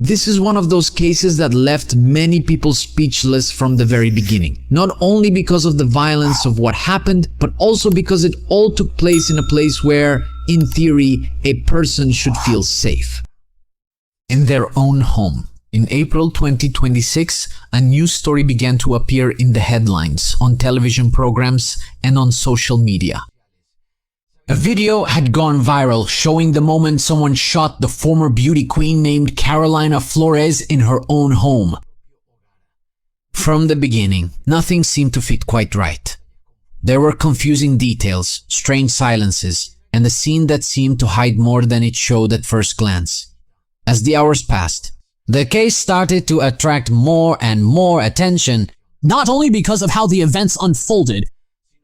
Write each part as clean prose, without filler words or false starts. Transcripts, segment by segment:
This is one of those cases that left many people speechless from the very beginning, not only because of the violence of what happened, but also because it all took place in a place where, in theory, a person should feel safe. In their own home. In April 2026, a news story began to appear in the headlines, on television programs, and on social media. A video had gone viral showing the moment someone shot the former beauty queen named Carolina Flores in her own home. From the beginning, nothing seemed to fit quite right. There were confusing details, strange silences, and a scene that seemed to hide more than it showed at first glance. As the hours passed, the case started to attract more and more attention, not only because of how the events unfolded,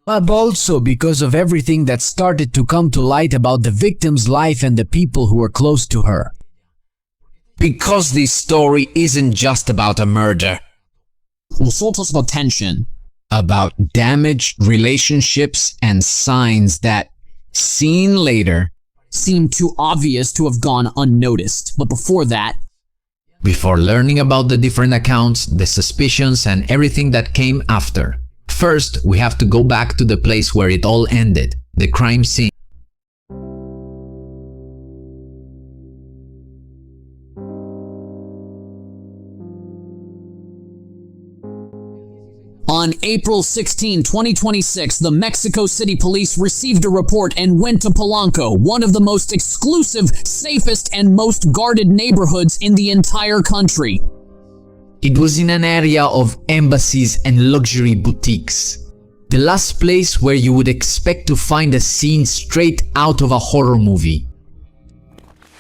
but also because of everything that started to come to light about the victim's life and the people who were close to her. Because this story isn't just about a murder. results of tension, About damaged relationships and signs that, seen later, seemed too obvious to have gone unnoticed. But before that, before learning about the different accounts, the suspicions, and everything that came after, first we have to go back to the place where it all ended, the crime scene. on April 16, 2026, the Mexico City Police received a report and went to Polanco, one of the most exclusive, safest, and most guarded neighborhoods in the entire country. It was in an area of embassies and luxury boutiques. The last place where you would expect to find a scene straight out of a horror movie.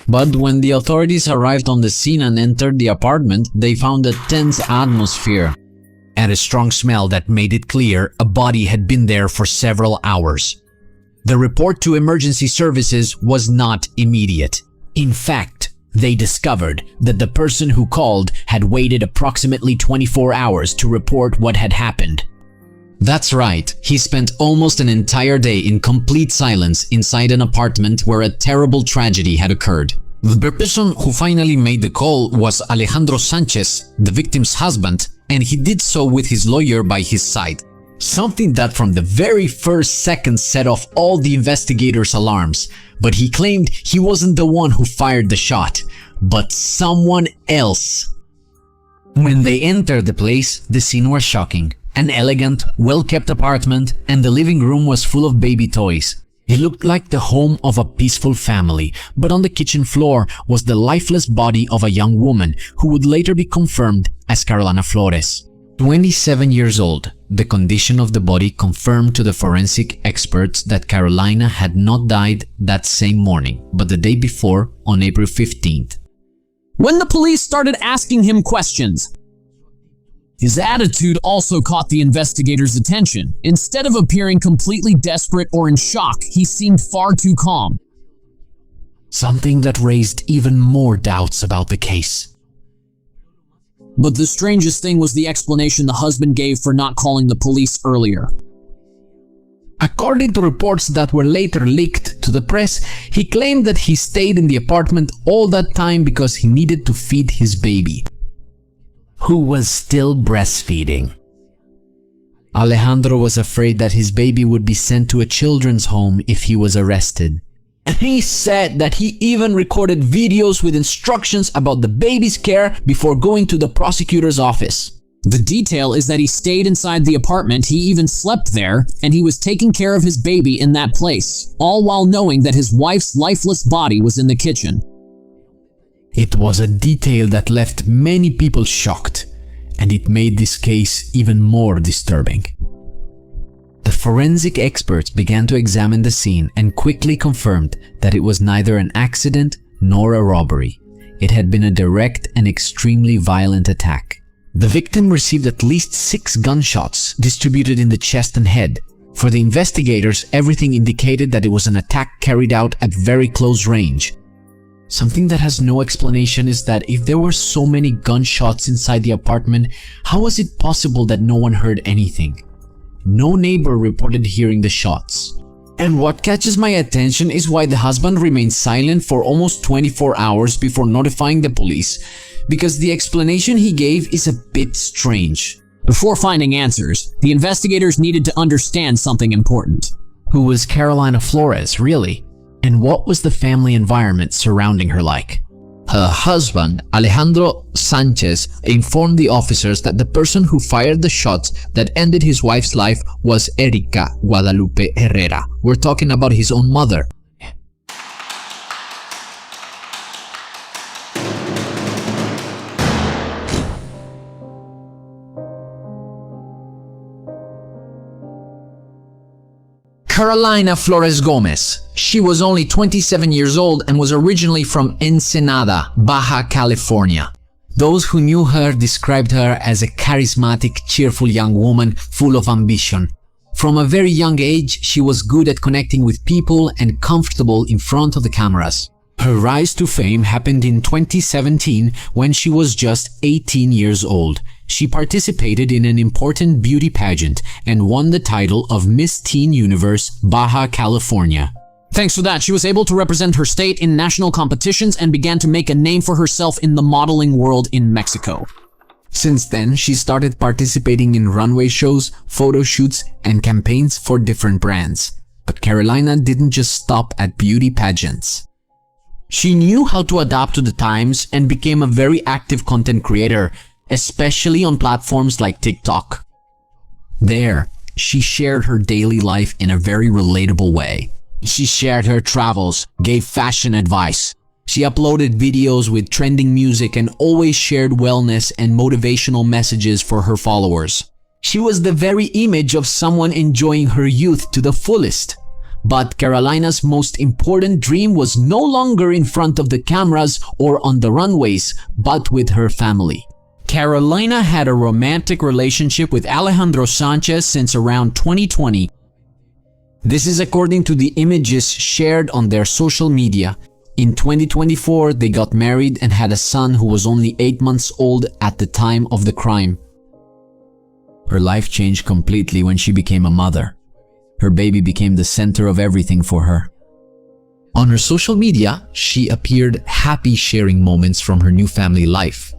But when the authorities arrived on the scene and entered the apartment, they found a tense atmosphere and a strong smell that made it clear a body had been there for several hours. The report to emergency services was not immediate. In fact, they discovered that the person who called had waited approximately 24 hours to report what had happened. That's right, he spent almost an entire day in complete silence inside an apartment where a terrible tragedy had occurred. The person who finally made the call was Alejandro Sanchez, the victim's husband, and he did so with his lawyer by his side. Something that from the very first second set off all the investigators' alarms, but he claimed he wasn't the one who fired the shot, but someone else. When they entered the place, the scene was shocking. An elegant, well-kept apartment, and the living room was full of baby toys. It looked like the home of a peaceful family, but on the kitchen floor was the lifeless body of a young woman who would later be confirmed as Carolina Flores. 27 years old, the condition of the body confirmed to the forensic experts that Carolina had not died that same morning, but the day before, on April 15th. When the police started asking him questions, his attitude also caught the investigators' attention. Instead of appearing completely desperate or in shock, he seemed far too calm. Something that raised even more doubts about the case. But the strangest thing was the explanation the husband gave for not calling the police earlier. According to reports that were later leaked to the press, he claimed that he stayed in the apartment all that time because he needed to feed his baby, who was still breastfeeding. Alejandro was afraid that his baby would be sent to a children's home if he was arrested. And he said that he even recorded videos with instructions about the baby's care before going to the prosecutor's office. The detail is that he stayed inside the apartment, he even slept there, and he was taking care of his baby in that place, all while knowing that his wife's lifeless body was in the kitchen. It was a detail that left many people shocked, and it made this case even more disturbing. The forensic experts began to examine the scene and quickly confirmed that it was neither an accident nor a robbery. It had been a direct and extremely violent attack. The victim received at least 6 gunshots distributed in the chest and head. For the investigators, everything indicated that it was an attack carried out at very close range. Something that has no explanation is that if there were so many gunshots inside the apartment, how was it possible that no one heard anything? No neighbor reported hearing the shots. And what catches my attention is why the husband remained silent for almost 24 hours before notifying the police, because the explanation he gave is a bit strange. Before finding answers, the investigators needed to understand something important. Who was Carolina Flores, really? And what was the family environment surrounding her like? Her husband, Alejandro Sanchez, informed the officers that the person who fired the shots that ended his wife's life was Erika Guadalupe Herrera. We're talking about his own mother. Carolina Flores Gomez. She was only 27 years old and was originally from Ensenada, Baja California. Those who knew her described her as a charismatic, cheerful young woman full of ambition. From a very young age, she was good at connecting with people and comfortable in front of the cameras. Her rise to fame happened in 2017 when she was just 18 years old. She participated in an important beauty pageant and won the title of Miss Teen Universe, Baja California. Thanks to that, she was able to represent her state in national competitions and began to make a name for herself in the modeling world in Mexico. Since then, she started participating in runway shows, photo shoots, and campaigns for different brands. But Carolina didn't just stop at beauty pageants. She knew how to adapt to the times and became a very active content creator, especially on platforms like TikTok. There, she shared her daily life in a very relatable way. She shared her travels, gave fashion advice. She uploaded videos with trending music and always shared wellness and motivational messages for her followers. She was the very image of someone enjoying her youth to the fullest. But Carolina's most important dream was no longer in front of the cameras or on the runways, but with her family. Carolina had a romantic relationship with Alejandro Sanchez since around 2020. This is according to the images shared on their social media. In 2024, they got married and had a son who was only 8 months old at the time of the crime. Her life changed completely when she became a mother. Her baby became the center of everything for her. On her social media, she appeared happy sharing moments from her new family life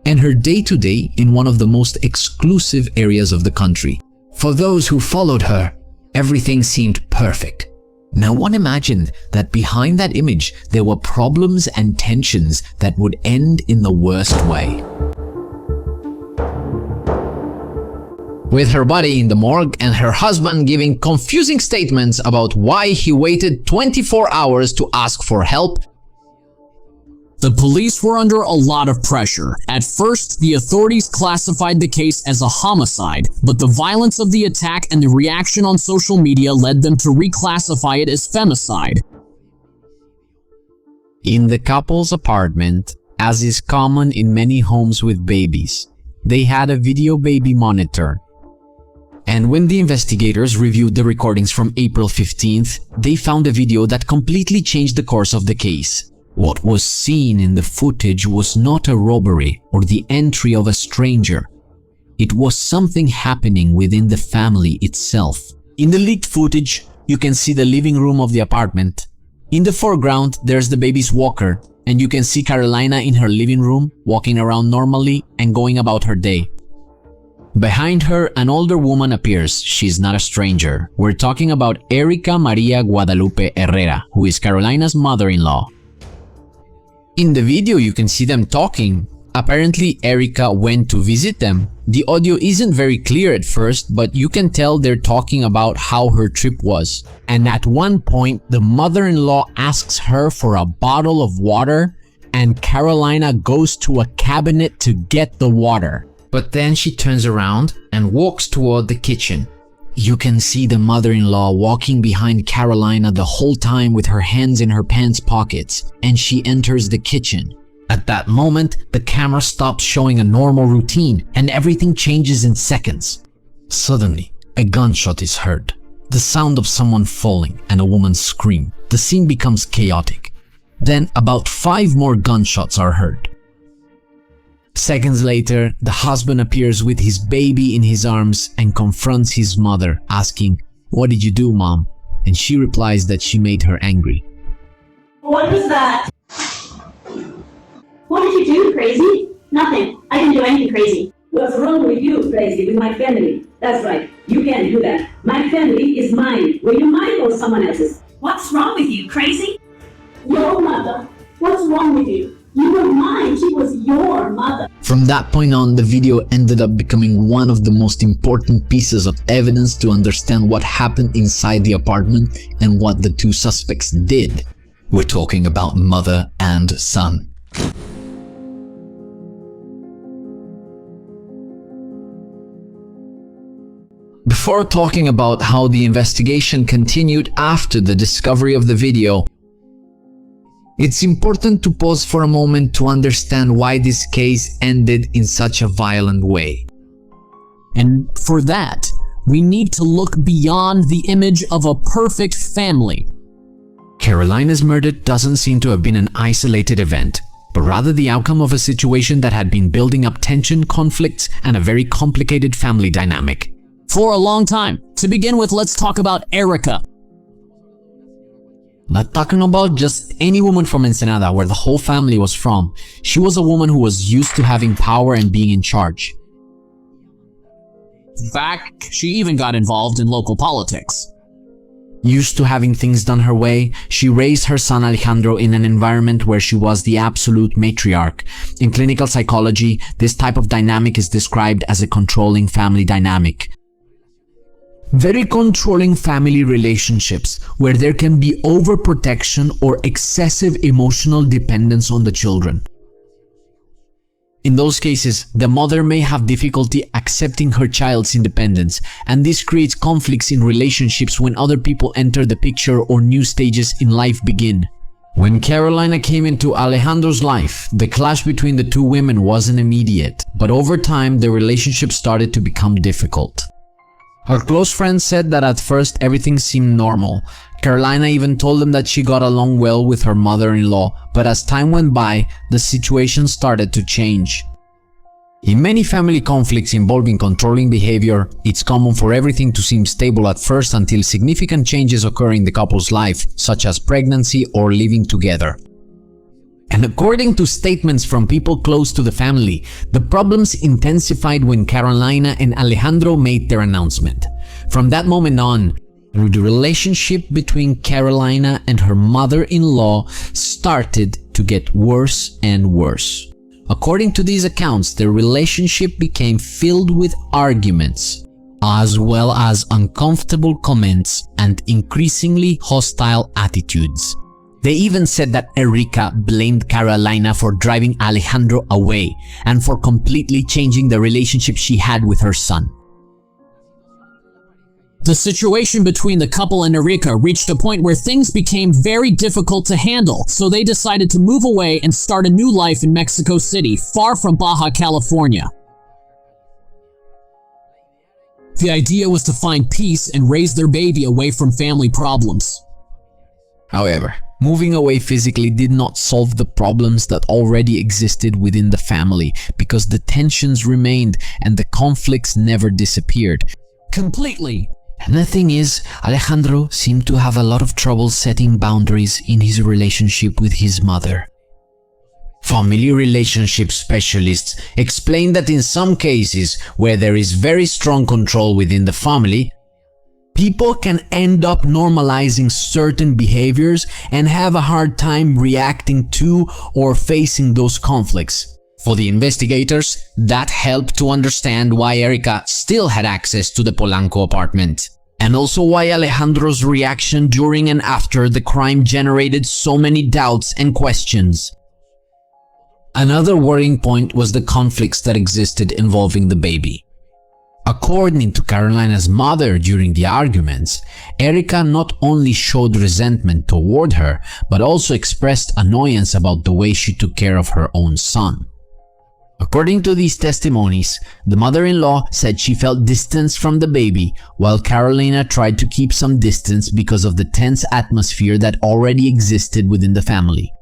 and her day-to-day in one of the most exclusive areas of the country. For those who followed her, everything seemed perfect. Now one imagined that behind that image there were problems and tensions that would end in the worst way. With her body in the morgue and her husband giving confusing statements about why he waited 24 hours to ask for help, the police were under a lot of pressure. At first, the authorities classified the case as a homicide, but the violence of the attack and the reaction on social media led them to reclassify it as femicide. In the couple's apartment, as is common in many homes with babies, they had a video baby monitor. And when the investigators reviewed the recordings from April 15th, they found a video that completely changed the course of the case. What was seen in the footage was not a robbery or the entry of a stranger. It was something happening within the family itself. In the leaked footage, you can see the living room of the apartment. In the foreground, there's the baby's walker, and you can see Carolina in her living room, walking around normally and going about her day. Behind her, an older woman appears. She's not a stranger. We're talking about Erika Maria Guadalupe Herrera, who is Carolina's mother-in-law. In the video, you can see them talking. Apparently, Erika went to visit them. The audio isn't very clear at first, but you can tell they're talking about how her trip was. And at one point, the mother-in-law asks her for a bottle of water, and Carolina goes to a cabinet to get the water. But then she turns around and walks toward the kitchen. You can see the mother-in-law walking behind Carolina the whole time with her hands in her pants pockets, and she enters the kitchen. At that moment, the camera stops showing a normal routine and everything changes in seconds. Suddenly, a gunshot is heard. The sound of someone falling and a woman's scream. The scene becomes chaotic. Then about 5 more gunshots are heard. Seconds later, the husband appears with his baby in his arms and confronts his mother, asking, "What did you do, Mom?" And she replies that she made her angry. What was that? What did you do, crazy? Nothing. I didn't do anything crazy. What's wrong with you, crazy, with my family? That's right. You can't do that. My family is mine. Were you mine or someone else's? What's wrong with you, crazy? Your mother. What's wrong with you? You were mine. She was your mother. From that point on, the video ended up becoming one of the most important pieces of evidence to understand what happened inside the apartment and what the two suspects did. We're talking about mother and son. Before talking about how the investigation continued after the discovery of the video, it's important to pause for a moment to understand why this case ended in such a violent way. And for that, we need to look beyond the image of a perfect family. Carolina's murder doesn't seem to have been an isolated event, but rather the outcome of a situation that had been building up tension, conflicts, and a very complicated family dynamic. For a long time. To begin with, let's talk about Erica. Not talking about just any woman from Ensenada where the whole family was from. She was a woman who was used to having power and being in charge. In fact, she even got involved in local politics. Used to having things done her way, she raised her son Alejandro in an environment where she was the absolute matriarch. In clinical psychology, this type of dynamic is described as a controlling family dynamic. Very controlling family relationships where there can be overprotection or excessive emotional dependence on the children. In those cases, the mother may have difficulty accepting her child's independence, and this creates conflicts in relationships when other people enter the picture or new stages in life begin. When Carolina came into Alejandro's life, the clash between the two women wasn't immediate, but over time the relationship started to become difficult. Her close friends said that at first everything seemed normal. Carolina even told them that she got along well with her mother-in-law, but as time went by, the situation started to change. In many family conflicts involving controlling behavior, it's common for everything to seem stable at first until significant changes occur in the couple's life, such as pregnancy or living together. And according to statements from people close to the family, the problems intensified when Carolina and Alejandro made their announcement. From that moment on, the relationship between Carolina and her mother-in-law started to get worse and worse. According to these accounts, the relationship became filled with arguments, as well as uncomfortable comments and increasingly hostile attitudes. They even said that Erica blamed Carolina for driving Alejandro away and for completely changing the relationship she had with her son. The situation between the couple and Erica reached a point where things became very difficult to handle, so they decided to move away and start a new life in Mexico City, far from Baja California. The idea was to find peace and raise their baby away from family problems. However, moving away physically did not solve the problems that already existed within the family because the tensions remained and the conflicts never disappeared completely. And the thing is, Alejandro seemed to have a lot of trouble setting boundaries in his relationship with his mother. Family relationship specialists explain that in some cases where there is very strong control within the family, people can end up normalizing certain behaviors and have a hard time reacting to or facing those conflicts. For the investigators, that helped to understand why Erica still had access to the Polanco apartment, and also why Alejandro's reaction during and after the crime generated so many doubts and questions. Another worrying point was the conflicts that existed involving the baby. According to Carolina's mother during the arguments, Erica not only showed resentment toward her, but also expressed annoyance about the way she took care of her own son. According to these testimonies, the mother-in-law said she felt distance from the baby, while Carolina tried to keep some distance because of the tense atmosphere that already existed within the family.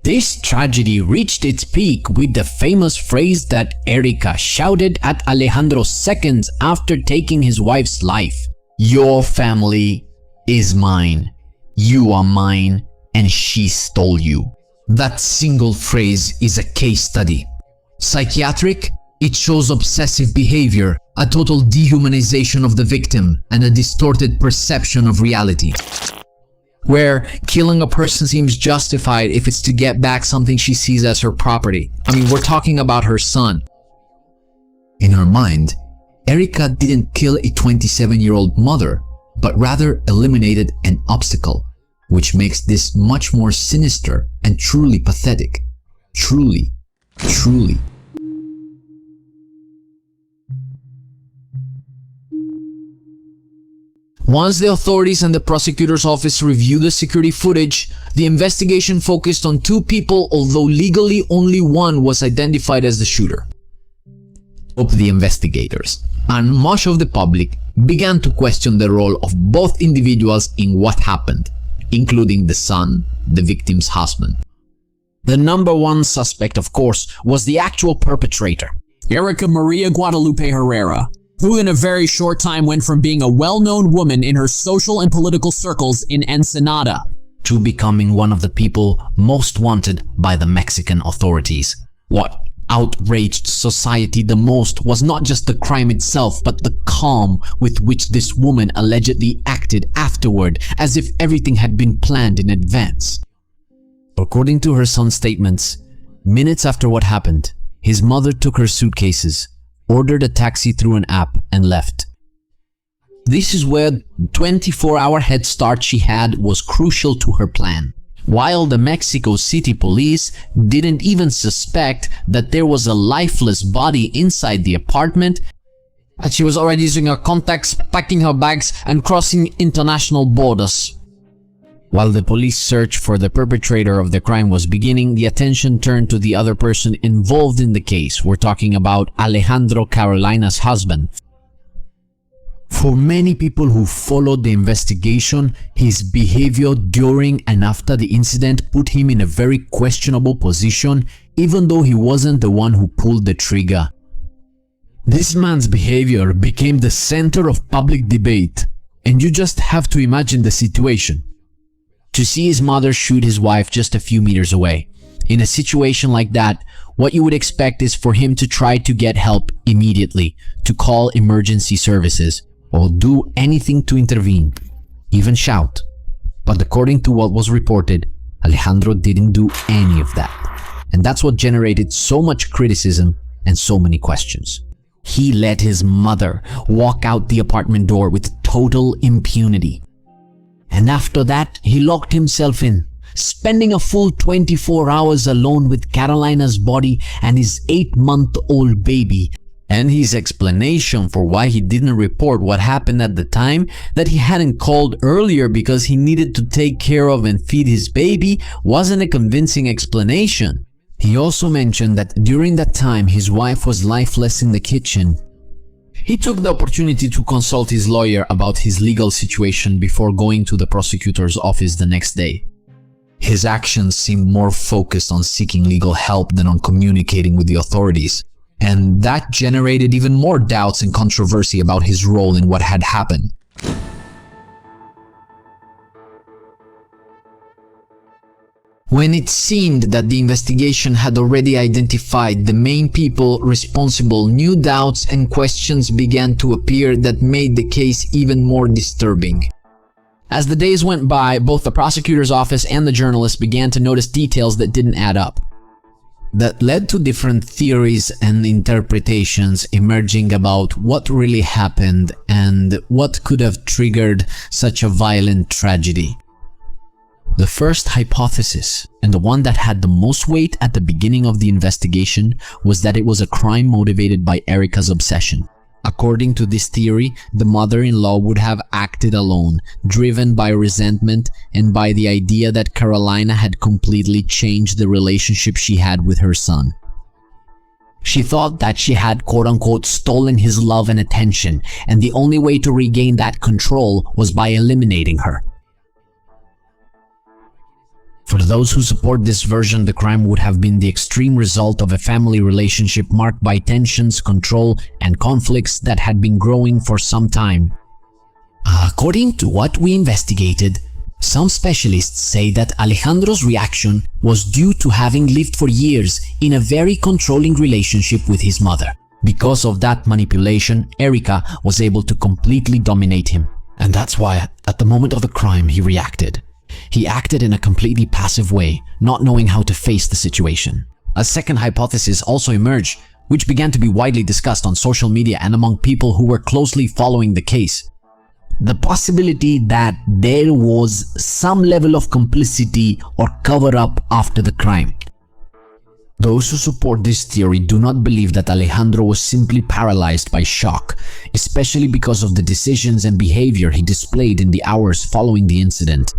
This tragedy reached its peak with the famous phrase that Erica shouted at Alejandro seconds after taking his wife's life. "Your family is mine. You are mine, and she stole you." That single phrase is a case study. Psychiatric, it shows obsessive behavior, a total dehumanization of the victim, and a distorted perception of reality. Where killing a person seems justified if it's to get back something she sees as her property. I mean, we're talking about her son. In her mind, Erica didn't kill a 27-year-old mother, but rather eliminated an obstacle, which makes this much more sinister and truly pathetic. Truly. Once the authorities and the prosecutor's office reviewed the security footage, the investigation focused on two people, although legally only one was identified as the shooter. The investigators and much of the public began to question the role of both individuals in what happened, including the son, the victim's husband. The number one suspect, of course, was the actual perpetrator, Erica Maria Guadalupe Herrera, who in a very short time went from being a well-known woman in her social and political circles in Ensenada to becoming one of the people most wanted by the Mexican authorities. What outraged society the most was not just the crime itself, but the calm with which this woman allegedly acted afterward, as if everything had been planned in advance. According to her son's statements, minutes after what happened, his mother took her suitcases, ordered a taxi through an app, and left. This is where the 24-hour head start she had was crucial to her plan. While the Mexico City police didn't even suspect that there was a lifeless body inside the apartment, and she was already using her contacts, packing her bags, and crossing international borders. While the police search for the perpetrator of the crime was beginning, the attention turned to the other person involved in the case. We're talking about Alejandro Carolina's husband. For many people who followed the investigation, his behavior during and after the incident put him in a very questionable position, even though he wasn't the one who pulled the trigger. This man's behavior became the center of public debate, and you just have to imagine the situation. To see his mother shoot his wife just a few meters away. In a situation like that, what you would expect is for him to try to get help immediately, to call emergency services, or do anything to intervene, even shout. But according to what was reported, Alejandro didn't do any of that. And that's what generated so much criticism and so many questions. He let his mother walk out the apartment door with total impunity. And after that, he locked himself in, spending a full 24 hours alone with Carolina's body and his 8-month-old baby. And his explanation for why he didn't report what happened at the time, that he hadn't called earlier because he needed to take care of and feed his baby, wasn't a convincing explanation. He also mentioned that during that time his wife was lifeless in the kitchen. He took the opportunity to consult his lawyer about his legal situation before going to the prosecutor's office the next day. His actions seemed more focused on seeking legal help than on communicating with the authorities, and that generated even more doubts and controversy about his role in what had happened. When it seemed that the investigation had already identified the main people responsible, new doubts and questions began to appear that made the case even more disturbing. As the days went by, both the prosecutor's office and the journalists began to notice details that didn't add up. That led to different theories and interpretations emerging about what really happened and what could have triggered such a violent tragedy. The first hypothesis, and the one that had the most weight at the beginning of the investigation, was that it was a crime motivated by Erica's obsession. According to this theory, the mother-in-law would have acted alone, driven by resentment and by the idea that Carolina had completely changed the relationship she had with her son. She thought that she had quote-unquote stolen his love and attention, and the only way to regain that control was by eliminating her. For those who support this version, the crime would have been the extreme result of a family relationship marked by tensions, control, and conflicts that had been growing for some time. According to what we investigated, Some specialists say that Alejandro's reaction was due to having lived for years in a very controlling relationship with his mother. Because of that manipulation, Erica was able to completely dominate him. And that's why, at the moment of the crime, he reacted. He acted in a completely passive way, not knowing how to face the situation. A second hypothesis also emerged, which began to be widely discussed on social media and among people who were closely following the case. The possibility that there was some level of complicity or cover-up after the crime. Those who support this theory do not believe that Alejandro was simply paralyzed by shock, especially because of the decisions and behavior he displayed in the hours following the incident.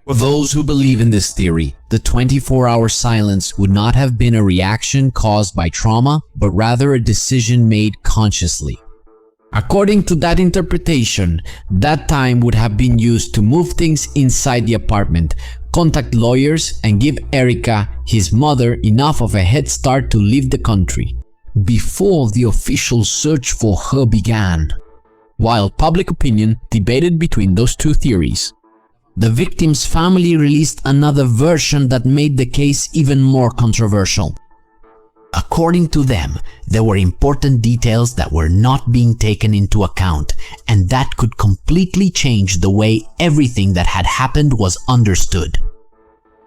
For those who believe in this theory, the 24-hour silence would not have been a reaction caused by trauma, but rather a decision made consciously. According to that interpretation, that time would have been used to move things inside the apartment, contact lawyers, and give Erica, his mother, enough of a head start to leave the country before the official search for her began. While public opinion debated between those two theories, the victim's family released another version that made the case even more controversial. According to them, there were important details that were not being taken into account, and that could completely change the way everything that had happened was understood.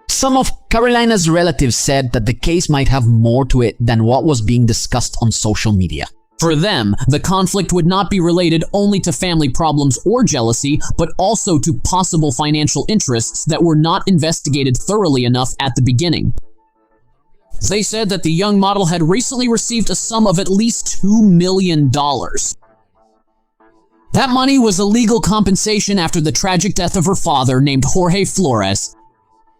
Some of Carolina's relatives said that the case might have more to it than what was being discussed on social media. For them, the conflict would not be related only to family problems or jealousy, but also to possible financial interests that were not investigated thoroughly enough at the beginning. They said that the young model had recently received a sum of at least $2 million. That money was a legal compensation after the tragic death of her father, named Jorge Flores,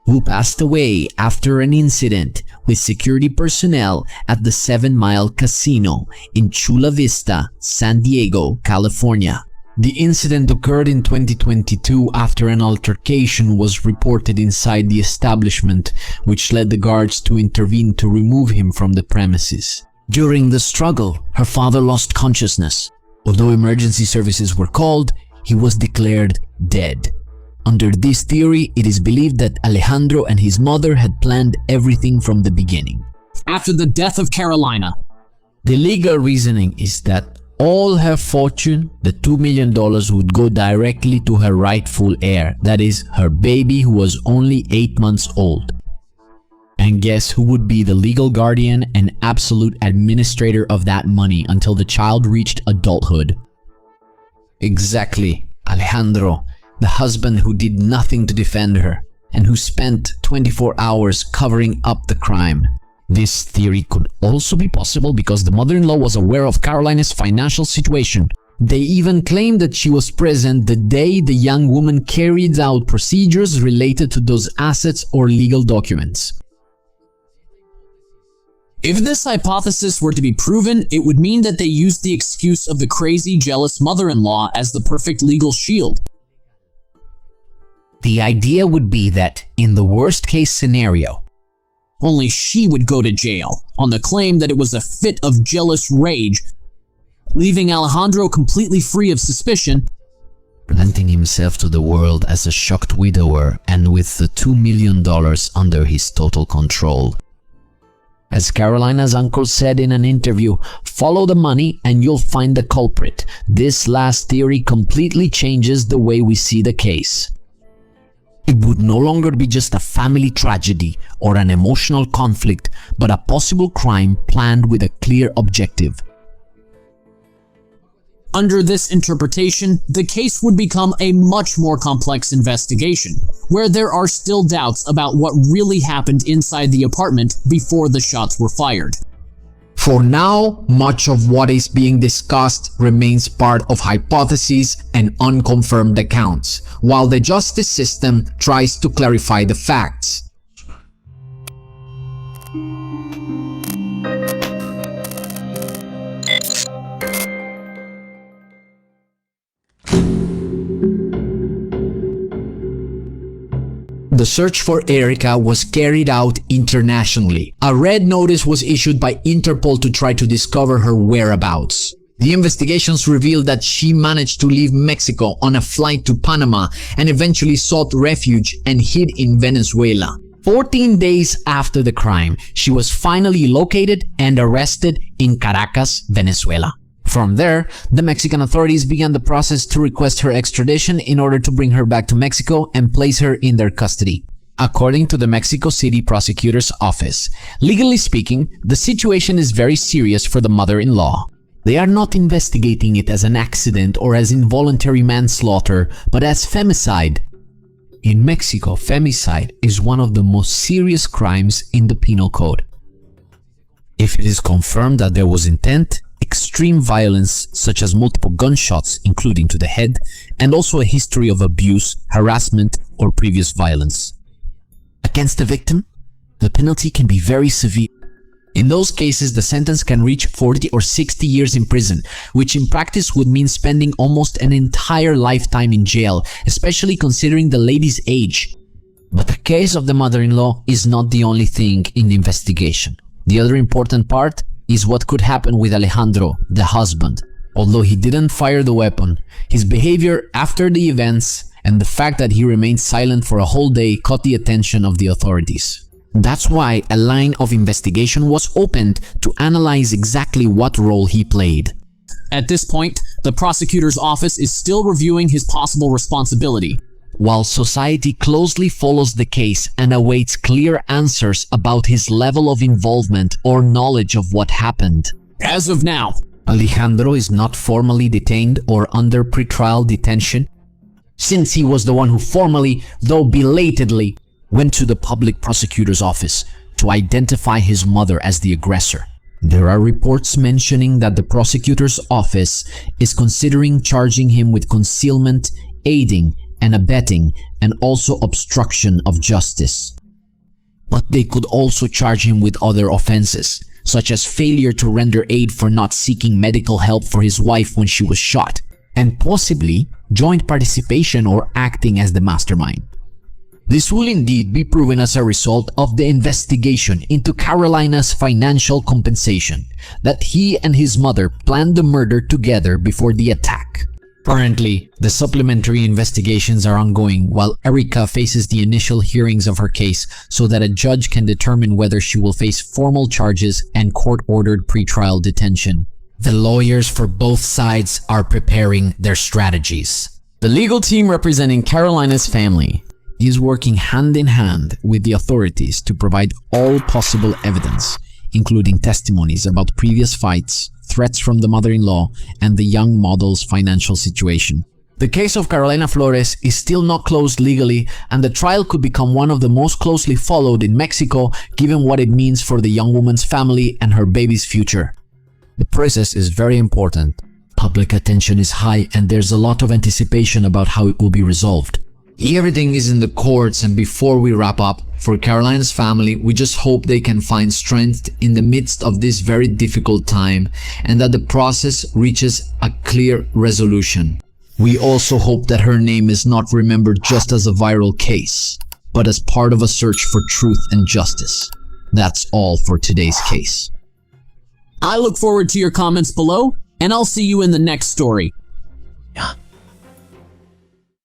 who passed away after an incident with security personnel at the 7 Mile Casino in Chula Vista, San Diego, California. The incident occurred in 2022 after an altercation was reported inside the establishment, which led the guards to intervene to remove him from the premises. During the struggle, her father lost consciousness. Although emergency services were called, he was declared dead. Under this theory, it is believed that Alejandro and his mother had planned everything from the beginning. After the death of Carolina, the legal reasoning is that all her fortune, the $2 million, would go directly to her rightful heir, that is, her baby who was only 8 months old. And guess who would be the legal guardian and absolute administrator of that money until the child reached adulthood? Exactly, Alejandro, the husband who did nothing to defend her and who spent 24 hours covering up the crime. This theory could also be possible because the mother-in-law was aware of Carolina's financial situation. They even claimed that she was present the day the young woman carried out procedures related to those assets or legal documents. If this hypothesis were to be proven, it would mean that they used the excuse of the crazy, jealous mother-in-law as the perfect legal shield. The idea would be that, in the worst-case scenario, only she would go to jail on the claim that it was a fit of jealous rage, leaving Alejandro completely free of suspicion, presenting himself to the world as a shocked widower and with the $2 million under his total control. As Carolina's uncle said in an interview, "Follow the money and you'll find the culprit." This last theory completely changes the way we see the case. It would no longer be just a family tragedy or an emotional conflict, but a possible crime planned with a clear objective. Under this interpretation, the case would become a much more complex investigation, where there are still doubts about what really happened inside the apartment before the shots were fired. For now, much of what is being discussed remains part of hypotheses and unconfirmed accounts, while the justice system tries to clarify the facts. The search for Erica was carried out internationally. A red notice was issued by Interpol to try to discover her whereabouts. The investigations revealed that she managed to leave Mexico on a flight to Panama and eventually sought refuge and hid in Venezuela. 14 days after the crime, she was finally located and arrested in Caracas, Venezuela. From there, the Mexican authorities began the process to request her extradition in order to bring her back to Mexico and place her in their custody. According to the Mexico City Prosecutor's Office, legally speaking, the situation is very serious for the mother-in-law. They are not investigating it as an accident or as involuntary manslaughter, but as femicide. In Mexico, femicide is one of the most serious crimes in the penal code. If it is confirmed that there was intent, extreme violence such as multiple gunshots, including to the head, and also a history of abuse, harassment, or previous violence against the victim, the penalty can be very severe. In those cases, the sentence can reach 40 or 60 years in prison, which in practice would mean spending almost an entire lifetime in jail, especially considering the lady's age. But the case of the mother-in-law is not the only thing in the investigation. The other important part is what could happen with Alejandro, the husband. Although he didn't fire the weapon, his behavior after the events and the fact that he remained silent for a whole day caught the attention of the authorities. That's why a line of investigation was opened to analyze exactly what role he played. At this point, the prosecutor's office is still reviewing his possible responsibility, while society closely follows the case and awaits clear answers about his level of involvement or knowledge of what happened. As of now, Alejandro is not formally detained or under pretrial detention, since he was the one who formally, though belatedly, went to the public prosecutor's office to identify his mother as the aggressor. There are reports mentioning that the prosecutor's office is considering charging him with concealment, aiding, and abetting, and also obstruction of justice. But they could also charge him with other offenses, such as failure to render aid for not seeking medical help for his wife when she was shot, and possibly joint participation or acting as the mastermind. This will indeed be proven as a result of the investigation into Carolina's financial compensation, that he and his mother planned the murder together before the attack. Currently, the supplementary investigations are ongoing while Erica faces the initial hearings of her case so that a judge can determine whether she will face formal charges and court-ordered pretrial detention. The lawyers for both sides are preparing their strategies. The legal team representing Carolina's family is working hand in hand with the authorities to provide all possible evidence, including testimonies about previous fights, threats from the mother-in-law, and the young model's financial situation. The case of Carolina Flores is still not closed legally, and the trial could become one of the most closely followed in Mexico, given what it means for the young woman's family and her baby's future. The process is very important. Public attention is high, and there's a lot of anticipation about how it will be resolved. Everything is in the courts, and before we wrap up, for Carolina's family, we just hope they can find strength in the midst of this very difficult time and that the process reaches a clear resolution. We also hope that her name is not remembered just as a viral case, but as part of a search for truth and justice. That's all for today's case. I look forward to your comments below, and I'll see you in the next story. Yeah.